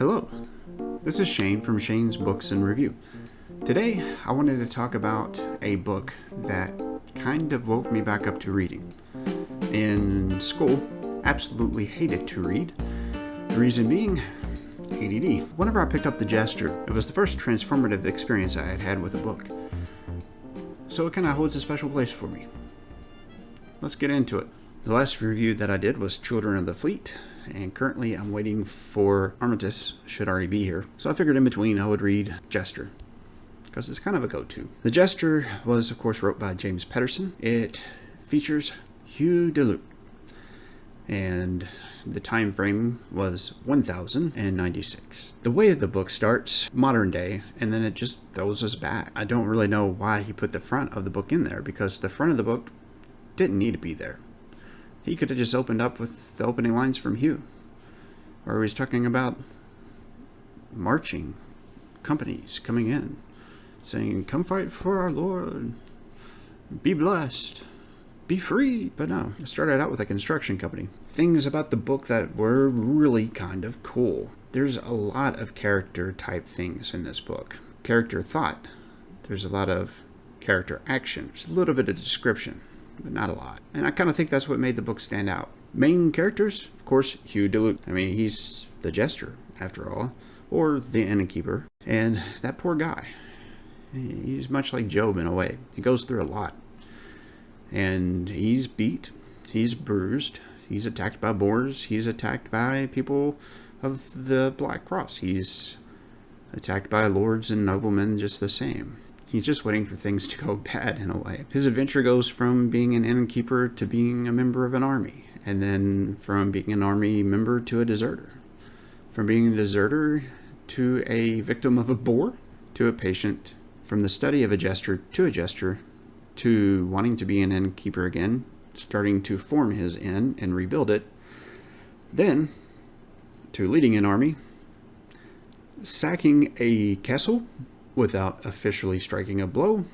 Hello, this is Shane from Shane's Books and Review. Today, I wanted to talk about a book that kind of woke me back up to reading. In school, absolutely hated to read. The reason being, ADD. Whenever I picked up the Jester, it was the first transformative experience I had had with a book. So it kind of holds a special place for me. Let's get into it. The last review that I did was Children of the Fleet, and currently I'm waiting for Armistice, should already be here. So I figured in between I would read Jester, because it's kind of a go-to. The Jester was, of course, wrote by James Patterson. It features Hugh DeLuc, and the time frame was 1096. The way the book starts, modern day, and then it just throws us back. I don't really know why he put the front of the book in there, because the front of the book didn't need to be there. He could have just opened up with the opening lines from Hugh, where he's talking about marching companies coming in, saying, "Come fight for our Lord, be blessed, be free." But no, it started out with a construction company. Things about the book that were really kind of cool. There's a lot of character type things in this book. Character thought. There's a lot of character action. There's a little bit of description, but not a lot. And I kind of think that's what made the book stand out. Main characters, of course, Hugh DeLuc. I mean, he's the Jester, after all, or the innkeeper. And that poor guy, he's much like Job in a way. He goes through a lot. And he's beat, he's bruised, he's attacked by boars, he's attacked by people of the Black Cross. He's attacked by lords and noblemen just the same. He's just waiting for things to go bad in a way. His adventure goes from being an innkeeper to being a member of an army, and then from being an army member to a deserter. From being a deserter to a victim of a boar to a patient. From the study of a jester to wanting to be an innkeeper again, starting to form his inn and rebuild it. Then to leading an army, sacking a castle without officially striking a blow,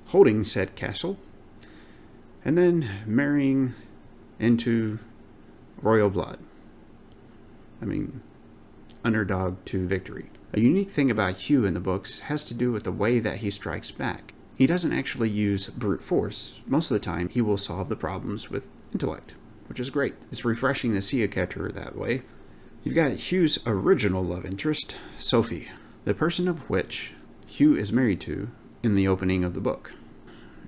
holding said castle, and then marrying into royal blood. I mean, underdog to victory. A unique thing about Hugh in the books has to do with the way that he strikes back. He doesn't actually use brute force. Most of the time, he will solve the problems with intellect, which is great. It's refreshing to see a character that way. You've got Hugh's original love interest, Sophie, the person of which Hugh is married to in the opening of the book.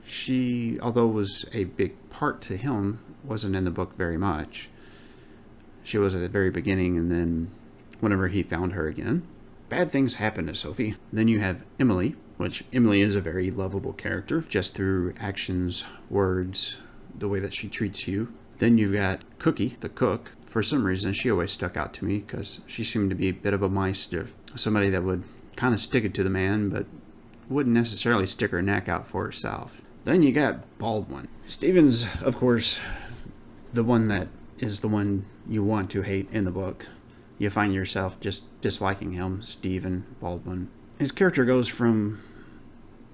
She, although was a big part to him, wasn't in the book very much. She was at the very beginning, and then whenever he found her again, bad things happen to Sophie. Then you have Emily, which Emily is a very lovable character, just through actions, words, the way that she treats you. Then you've got Cookie, the cook. For some reason, she always stuck out to me because she seemed to be a bit of a meister. Somebody that would kind of stick it to the man, but wouldn't necessarily stick her neck out for herself. Then you got Baldwin. Stephen's, of course, the one that is the one you want to hate in the book. You find yourself just disliking him, Stephen Baldwin. His character goes from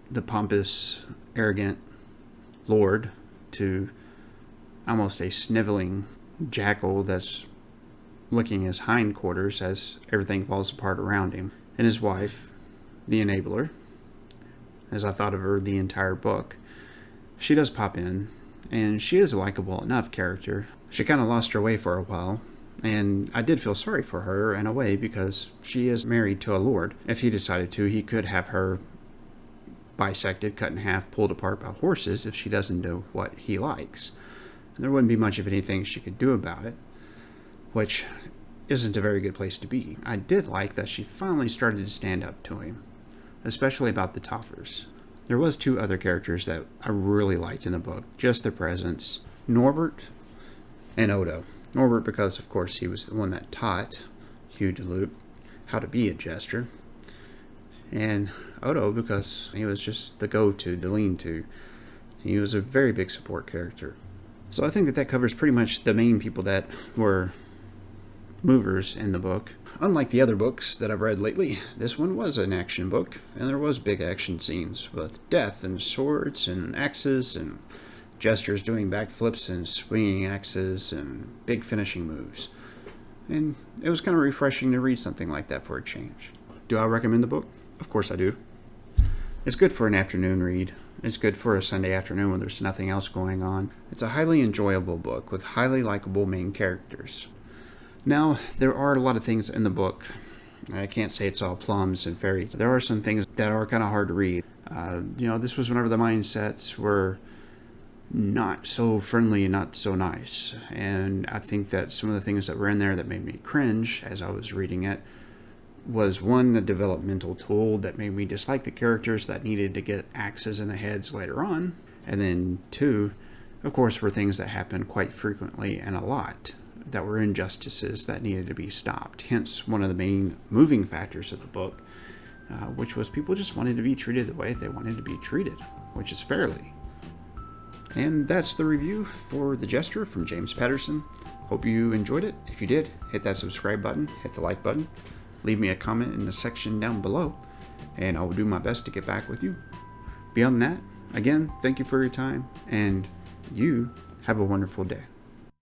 the pompous, arrogant lord to almost a sniveling jackal that's licking his hindquarters as everything falls apart around him. And his wife, the enabler, as I thought of her the entire book, she does pop in, and she is a likable enough character. She kind of lost her way for a while, and I did feel sorry for her in a way because she is married to a lord. If he decided to, he could have her bisected, cut in half, pulled apart by horses if she doesn't do what he likes. And there wouldn't be much of anything she could do about it, which isn't a very good place to be. I did like that she finally started to stand up to him, especially about the Toffers. There was two other characters that I really liked in the book, just their presence, Norbert and Odo. Norbert because, of course, he was the one that taught Hugh DeLuc how to be a jester. And Odo because he was just the go-to, the lean-to. He was a very big support character. So I think that covers pretty much the main people that were movers in the book. Unlike the other books that I've read lately, this one was an action book, and there was big action scenes with death and swords and axes and jesters doing backflips and swinging axes and big finishing moves. And it was kind of refreshing to read something like that for a change. Do I recommend the book? Of course I do. It's good for an afternoon read. It's good for a Sunday afternoon when there's nothing else going on. It's a highly enjoyable book with highly likable main characters. Now, there are a lot of things in the book. I can't say it's all plums and fairies. There are some things that are kind of hard to read. This was whenever the mindsets were not so friendly and not so nice. And I think that some of the things that were in there that made me cringe as I was reading it was, one, a developmental tool that made me dislike the characters that needed to get axes in the heads later on. And then two, of course, were things that happened quite frequently and a lot that were injustices that needed to be stopped. Hence, one of the main moving factors of the book, which was people just wanted to be treated the way they wanted to be treated, which is fairly. And that's the review for The Jester from James Patterson. Hope you enjoyed it. If you did, hit that subscribe button, hit the like button, leave me a comment in the section down below, and I will do my best to get back with you. Beyond that, again, thank you for your time, and you have a wonderful day.